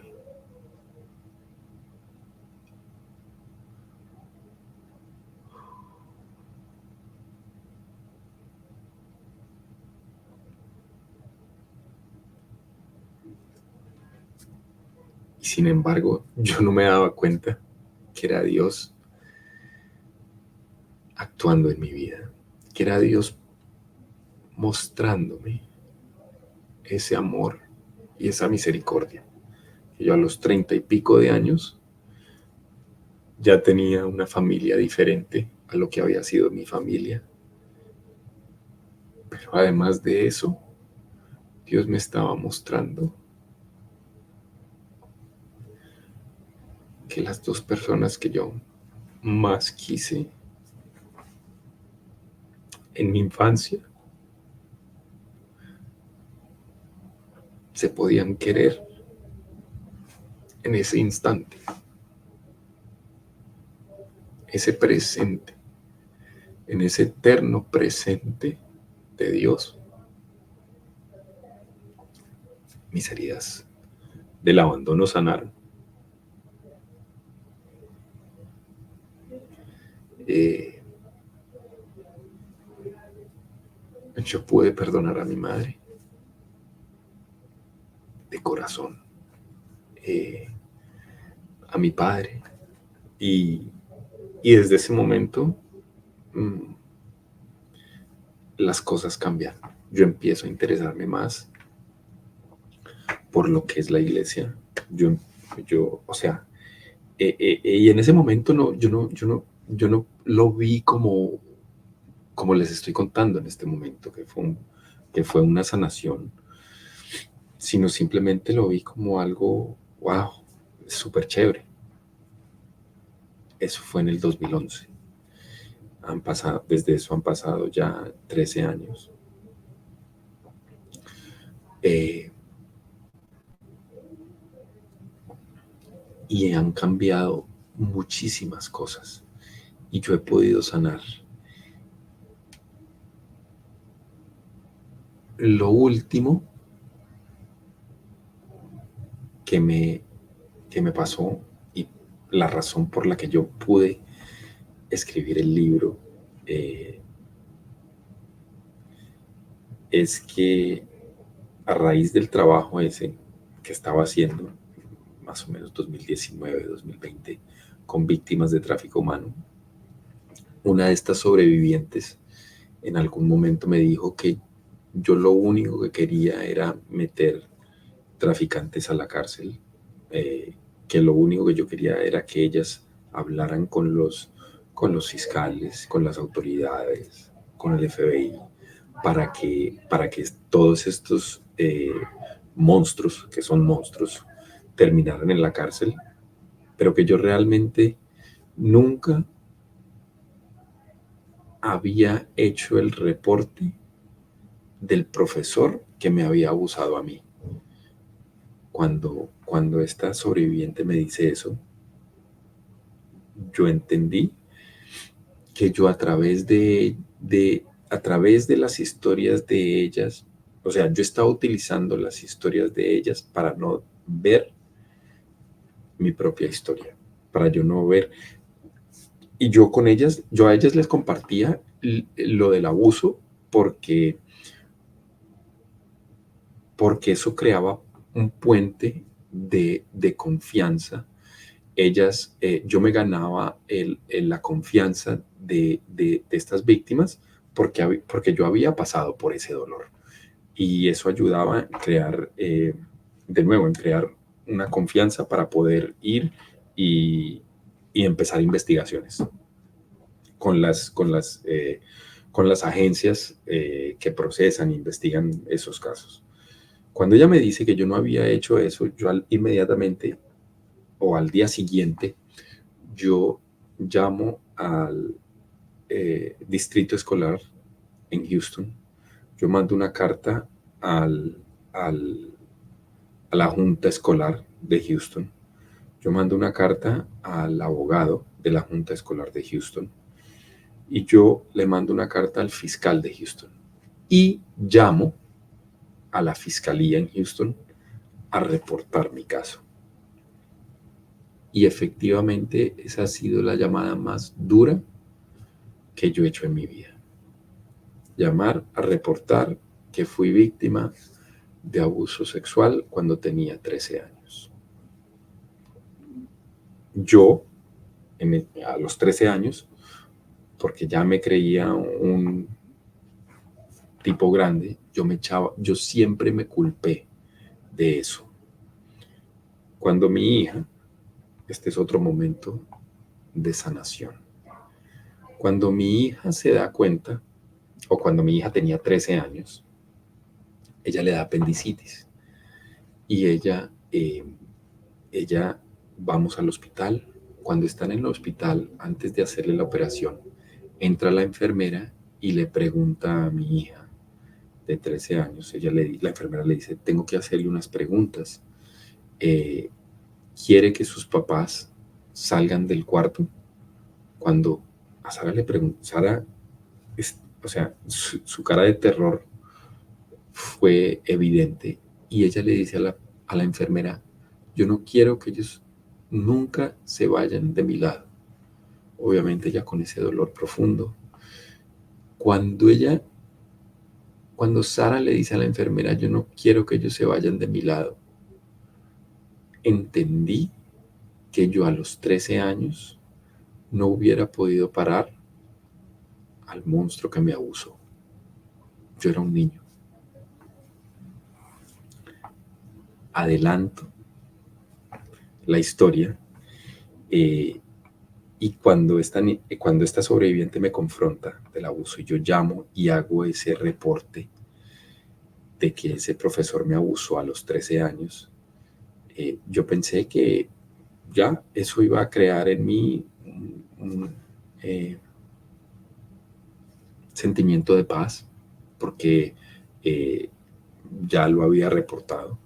Y sin embargo, yo no me daba cuenta que era Dios actuando en mi vida, que era Dios mostrándome ese amor y esa misericordia. Que yo a los 30 y pico de años ya tenía una familia diferente a lo que había sido mi familia. Pero además de eso, Dios me estaba mostrando que las 2 personas que yo más quise en mi infancia se podían querer en ese instante, ese presente, en ese eterno presente de Dios. Mis heridas del abandono sanaron. Eh, yo pude perdonar a mi madre de corazón, eh, a mi padre, y desde ese momento, las cosas cambian. Yo empiezo a interesarme más por lo que es la iglesia. Yo, o sea, y en ese momento yo no lo vi como les estoy contando en este momento, que fue una sanación, sino simplemente lo vi como algo, wow, súper chévere. Eso fue en el 2011. Desde eso han pasado ya 13 años. Eh, y han cambiado muchísimas cosas. Y yo he podido sanar. Lo último que me, que me pasó y la razón por la que yo pude escribir el libro es que a raíz del trabajo ese que estaba haciendo, más o menos 2019, 2020, con víctimas de tráfico humano, una de estas sobrevivientes en algún momento me dijo que yo lo único que quería era meter traficantes a la cárcel, que lo único que yo quería era que ellas hablaran con los fiscales, con las autoridades, con el FBI, para que todos estos monstruos, que son monstruos, terminaran en la cárcel, pero que yo realmente nunca había hecho el reporte del profesor que me había abusado a mí. Cuando esta sobreviviente me dice eso, yo entendí que yo a través de las historias de ellas, o sea, yo estaba utilizando las historias de ellas para no ver mi propia historia, para yo no ver, y yo con ellas, yo a ellas les compartía lo del abuso porque, porque eso creaba un puente de confianza. Ellas, yo me ganaba la confianza de estas víctimas porque yo había pasado por ese dolor. Y eso ayudaba a crear, de nuevo, en crear una confianza para poder ir y, y empezar investigaciones con con las agencias que procesan e investigan esos casos. Cuando ella me dice que yo no había hecho eso, inmediatamente o al día siguiente, yo llamo al distrito escolar en Houston. Yo mando una carta al, al, a la junta escolar de Houston. Yo mando una carta al abogado de la junta escolar de Houston. Y yo le mando una carta al fiscal de Houston. Y llamo a la fiscalía en Houston a reportar mi caso. Y efectivamente esa ha sido la llamada más dura que yo he hecho en mi vida. Llamar a reportar que fui víctima de abuso sexual cuando tenía 13 años. Yo, a los 13 años, porque ya me creía un tipo grande, yo siempre me culpé de eso. Cuando mi hija, este es otro momento de sanación. Cuando mi hija se da cuenta, o cuando mi hija tenía 13 años, ella le da apendicitis y ella vamos al hospital. Cuando están en el hospital, antes de hacerle la operación, entra la enfermera y le pregunta a mi hija de 13 años, la enfermera le dice, tengo que hacerle unas preguntas. ¿Quiere que sus papás salgan del cuarto? Cuando a Sara le pregunta, o sea, su cara de terror fue evidente y ella le dice a la enfermera, yo no quiero que ellos nunca se vayan de mi lado. Obviamente ya con ese dolor profundo. Cuando cuando Sara le dice a la enfermera, yo no quiero que ellos se vayan de mi lado, entendí que yo a los 13 años no hubiera podido parar al monstruo que me abusó. yo era un niño. Adelanto la historia y cuando esta sobreviviente me confronta del abuso y yo llamo y hago ese reporte de que ese profesor me abusó a los 13 años, yo pensé que ya eso iba a crear en mí un sentimiento de paz, porque eh, ya lo había reportado.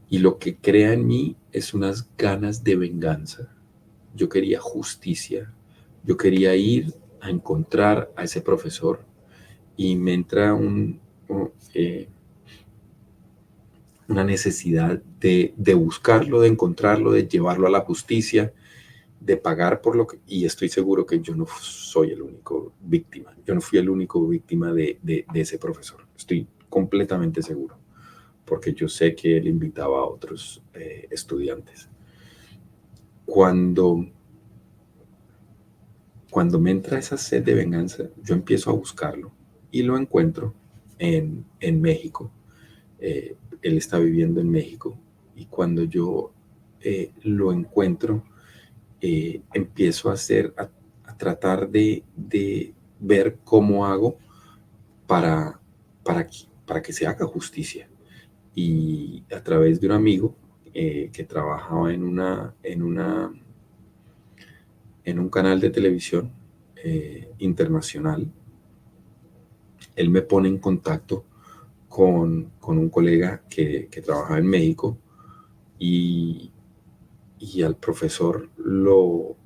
Y lo que crea en mí es unas ganas de venganza. Yo quería justicia, yo quería ir a encontrar a ese profesor y me entra una necesidad de buscarlo, de encontrarlo, de llevarlo a la justicia, de pagar por lo que... Y estoy seguro que yo no soy el único víctima. Yo no fui el único víctima de ese profesor. Estoy completamente seguro, porque yo sé que él invitaba a otros estudiantes. Cuando me entra esa sed de venganza, yo empiezo a buscarlo y lo encuentro en México. Él está viviendo en México y cuando yo lo encuentro, empiezo a tratar de ver cómo hago para, para que se haga justicia. Y a través de un amigo que trabajaba en un canal de televisión internacional, él me pone en contacto con un colega que trabajaba en México y, y al profesor lo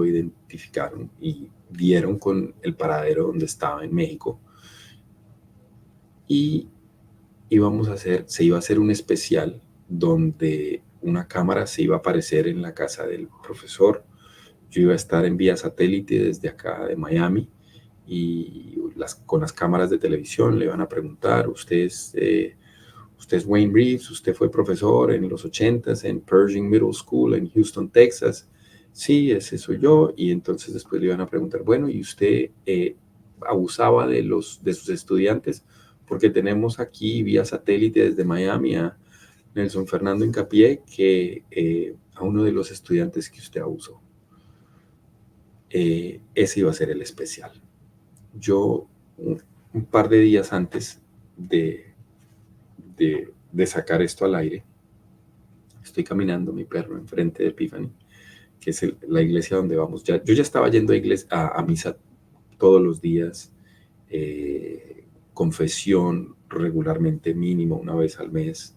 identificaron y dieron con el paradero donde estaba en México y se iba a hacer un especial donde una cámara se iba a aparecer en la casa del profesor. Yo iba a estar en vía satélite desde acá de Miami y con las cámaras de televisión le iban a preguntar, usted es Wayne Reeves, usted fue profesor en los 80s en Pershing Middle School en Houston, Texas. Sí, ese soy yo. Y entonces después le iban a preguntar, bueno, ¿y usted abusaba de sus estudiantes? Porque tenemos aquí vía satélite desde Miami a Nelson Fernando Hincapié, que a uno de los estudiantes que usted abusó. Ese iba a ser el especial. Yo, un par de días antes de sacar esto al aire, estoy caminando mi perro enfrente de Epiphany, que es la iglesia donde vamos. Yo ya estaba yendo a misa todos los días, confesión regularmente, mínimo una vez al mes.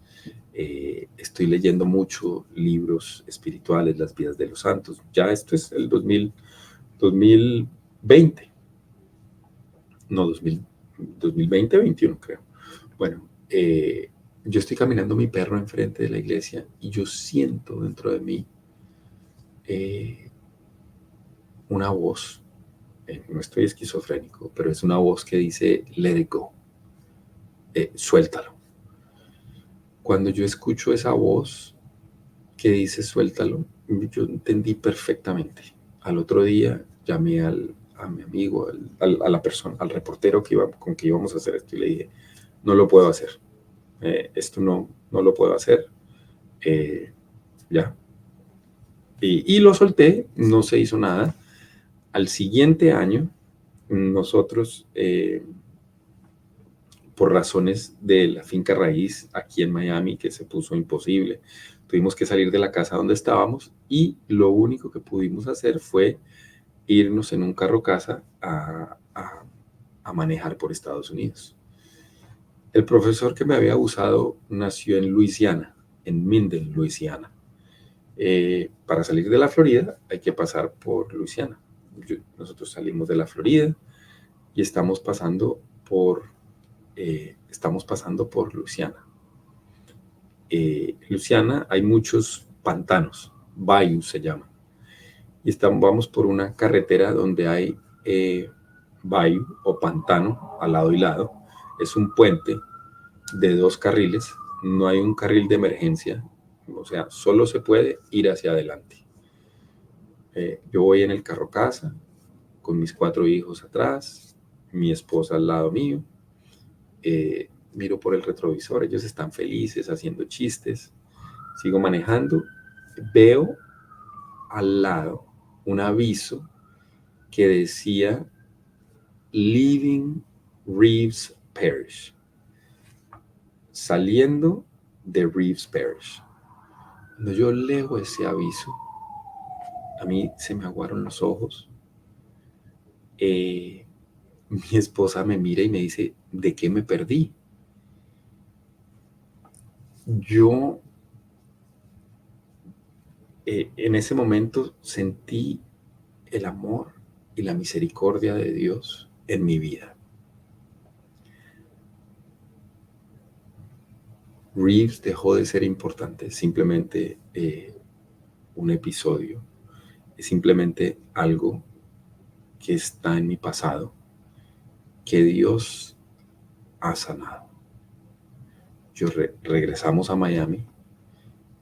Estoy leyendo mucho libros espirituales, las vidas de los santos. Ya esto es el 2020. No, 2020, 21 creo. Bueno, yo estoy caminando mi perro enfrente de la iglesia y yo siento dentro de mí una voz. No estoy esquizofrénico, pero es una voz que dice, let it go, suéltalo. Cuando yo escucho esa voz que dice, suéltalo, yo entendí perfectamente. Al otro día llamé a mi amigo, a la persona, al reportero con que íbamos a hacer esto y le dije, no lo puedo hacer. Esto no lo puedo hacer. Ya. Y lo solté, no se hizo nada. Al siguiente año, nosotros, por razones de la finca raíz aquí en Miami, que se puso imposible, tuvimos que salir de la casa donde estábamos y lo único que pudimos hacer fue irnos en un carro casa a manejar por Estados Unidos. El profesor que me había abusado nació en Luisiana, en Minden, Luisiana. Para salir de la Florida hay que pasar por Luisiana. Nosotros salimos de la Florida y estamos pasando por Luisiana. Luisiana hay muchos pantanos, bayous se llaman. Y vamos por una carretera donde hay bayou o pantano al lado y lado. Es un puente de 2 carriles, no hay un carril de emergencia, o sea, solo se puede ir hacia adelante. Yo voy en el carro casa, con mis 4 hijos atrás, mi esposa al lado mío, Miro por el retrovisor, ellos están felices, haciendo chistes, sigo manejando, veo al lado un aviso que decía Leaving Reeves Parish, saliendo de Reeves Parish. Cuando yo leo ese aviso, a mí se me aguaron los ojos. Mi esposa me mira y me dice, ¿de qué me perdí? Yo en ese momento sentí el amor y la misericordia de Dios en mi vida. Reeves dejó de ser importante, simplemente un episodio, es simplemente algo que está en mi pasado, que Dios ha sanado. Regresamos a Miami,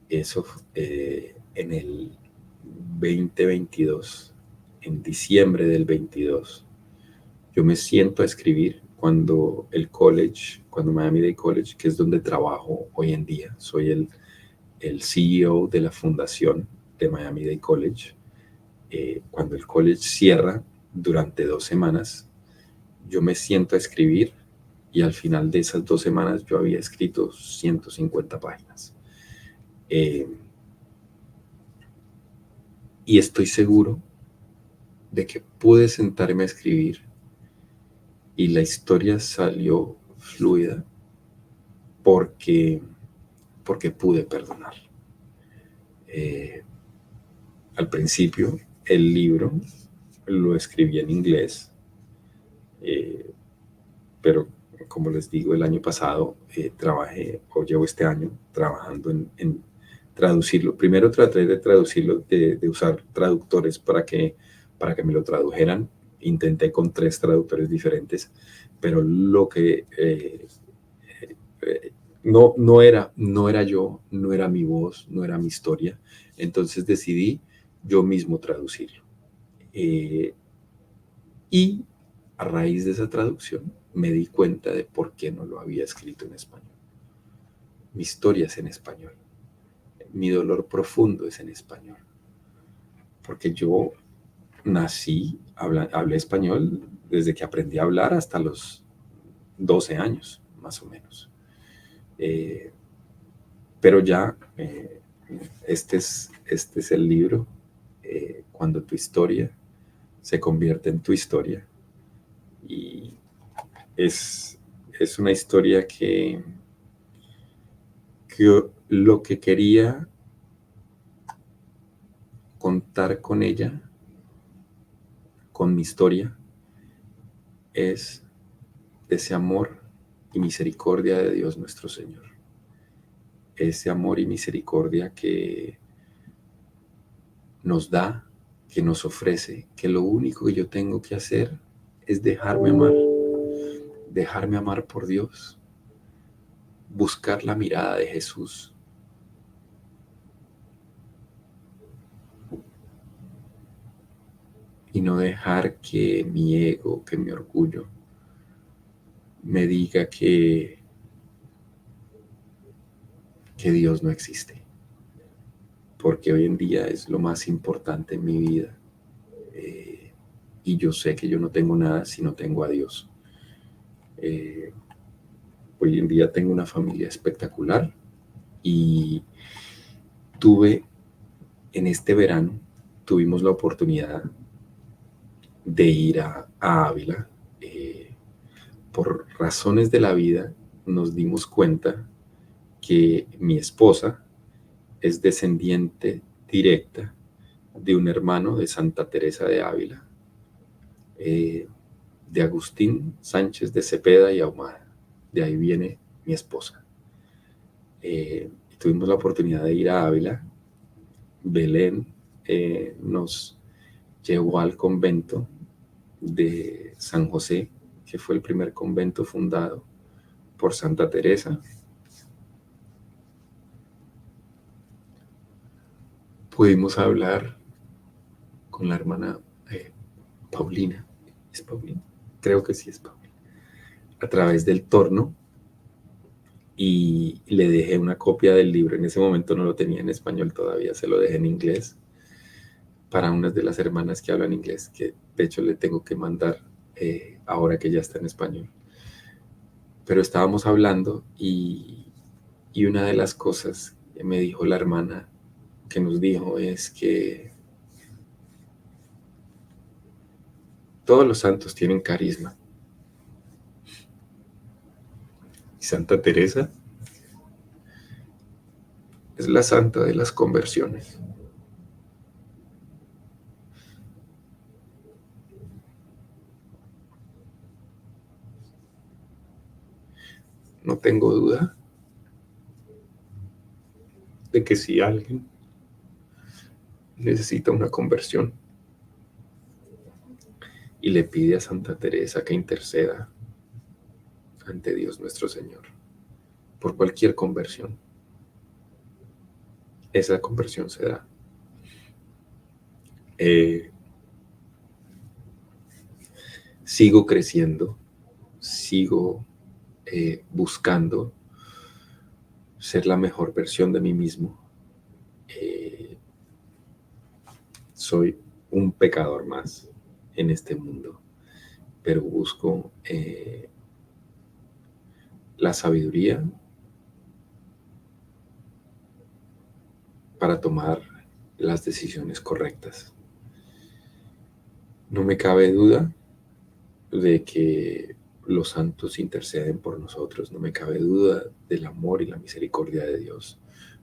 eso en el 2022, en diciembre del 22. Yo me siento a escribir cuando Miami-Dade College, que es donde trabajo hoy en día, soy el CEO de la fundación de Miami-Dade College. Cuando el college cierra durante 2 semanas, yo me siento a escribir y al final de esas 2 semanas yo había escrito 150 páginas. Y estoy seguro de que pude sentarme a escribir y la historia salió fluida porque pude perdonar. Al principio, el libro lo escribí en inglés, pero como les digo, el año pasado llevo este año trabajando en traducirlo. Primero traté de traducirlo, de usar traductores para que me lo tradujeran. Intenté con 3 traductores diferentes, pero lo que no era yo, no era mi voz, no era mi historia. Entonces decidí yo mismo traducirlo. Y a raíz de esa traducción me di cuenta de por qué no lo había escrito en español. Mi historia es en español. Mi dolor profundo es en español. Porque yo hablé español desde que aprendí a hablar hasta los 12 años, más o menos. Pero ya, este es el libro, cuando tu historia se convierte en tu historia. Y es una historia que lo que quería contar con ella, con mi historia, es ese amor y misericordia de Dios nuestro Señor. Ese amor y misericordia que nos da, que nos ofrece, que lo único que yo tengo que hacer es dejarme amar por Dios, buscar la mirada de Jesús. Y no dejar que mi ego, que mi orgullo me diga que Dios no existe. Porque hoy en día es lo más importante en mi vida. Y yo sé que yo no tengo nada si no tengo a Dios. Hoy en día tengo una familia espectacular y en este verano, tuvimos la oportunidad de ir a Ávila. Por razones de la vida nos dimos cuenta que mi esposa es descendiente directa de un hermano de Santa Teresa de Ávila, de Agustín Sánchez de Cepeda y Ahumada. De ahí viene mi esposa. Tuvimos la oportunidad de ir a Ávila. Belén nos llevó al convento de San José, que fue el primer convento fundado por Santa Teresa. Pudimos hablar con la hermana Paulina. ¿Es Paulina? Creo que sí es Paulina. a través del torno y le dejé una copia del libro. En ese momento no lo tenía en español todavía, se lo dejé en inglés para unas de las hermanas que hablan inglés, que de hecho le tengo que mandar ahora que ya está en español. Pero estábamos hablando y una de las cosas que me dijo la hermana que nos dijo es que todos los santos tienen carisma. Y Santa Teresa es la santa de las conversiones. No tengo duda de que si alguien necesita una conversión y le pide a Santa Teresa que interceda ante Dios nuestro Señor por cualquier conversión, esa conversión se da. Eh, Sigo creciendo, sigo buscando ser la mejor versión de mí mismo. Soy un pecador más en este mundo, pero busco la sabiduría para tomar las decisiones correctas. No me cabe duda de que los santos interceden por nosotros, no me cabe duda del amor y la misericordia de Dios,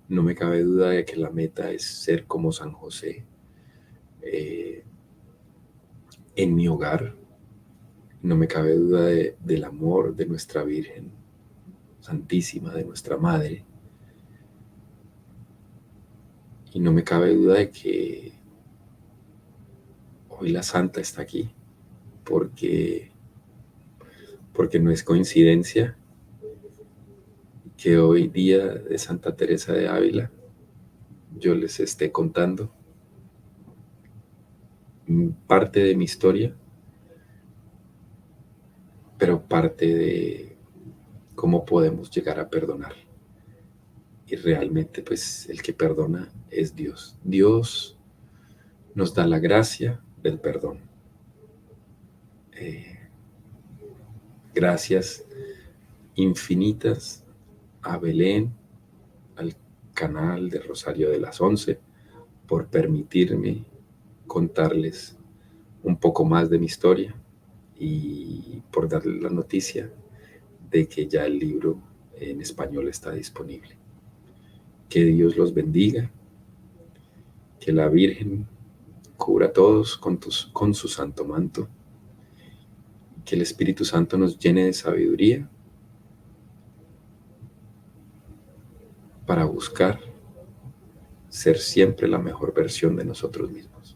no me cabe duda de que la meta es ser como San José eh, en mi hogar, no me cabe duda del amor de nuestra Virgen Santísima, de nuestra Madre, y no me cabe duda de que hoy la Santa está aquí, porque, porque no es coincidencia que hoy día de Santa Teresa de Ávila yo les esté contando parte de mi historia, pero parte de cómo podemos llegar a perdonar. Y realmente, pues, el que perdona es Dios. Dios nos da la gracia del perdón. Eh, Gracias infinitas a Belén, al canal de Rosario de las 11, por permitirme contarles un poco más de mi historia y por darles la noticia de que ya el libro en español está disponible. Que Dios los bendiga, que la Virgen cubra a todos con su santo manto, que el Espíritu Santo nos llene de sabiduría para buscar ser siempre la mejor versión de nosotros mismos.